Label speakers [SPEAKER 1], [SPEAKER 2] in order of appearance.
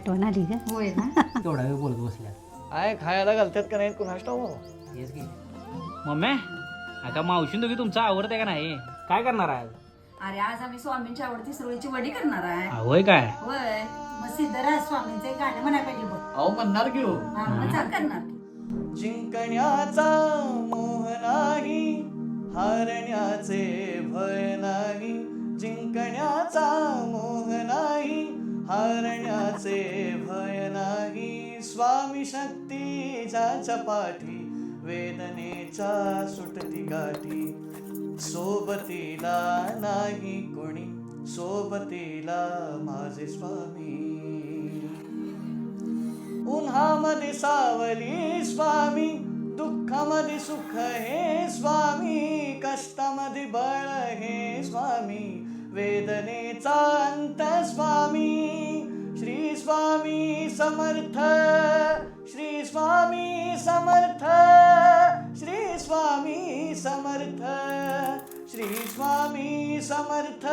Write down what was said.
[SPEAKER 1] आठवण आली ग.
[SPEAKER 2] होय ना.
[SPEAKER 3] तेवढा वेळ बोलत बसल्या.
[SPEAKER 4] काय खायला घालतात का नाही कुणास ठाऊक.
[SPEAKER 3] हेच की मम्मी आता मावशीन दोघी तुमचं आवडतंय का नाही? काय करणार आहे?
[SPEAKER 2] अरे आज आम्ही स्वामींची आवडती सुरळीची वडी करणार आहे.
[SPEAKER 3] होय काय?
[SPEAKER 2] होय. मग सिद्धराज स्वामींचं एक गाणं म्हणाय पाहिजे बघ.
[SPEAKER 4] अहो म्हणणार की हो.
[SPEAKER 2] हा, मग चाल करणार.
[SPEAKER 4] जिंकण्याचा मोह नाही, हारण्याचे भय नाही. जिंकण्याचा मोह नाही, हारण्याचे भय नाही. स्वामी शक्ती ज्याच्या पाठी, वेदनेच्या सुटती गाठी. सोबतीला नाही कोणी, सोबतीला माझे स्वामी. उन्हामध्ये सावली स्वामी, दुःखामध्ये सुख हे स्वामी. कष्टामध्ये बळ हे स्वामी, वेदनेचा अंत स्वामी. श्री स्वामी समर्थ, श्री स्वामी समर्थ, श्री स्वामी समर्थ, श्री स्वामी समर्थ.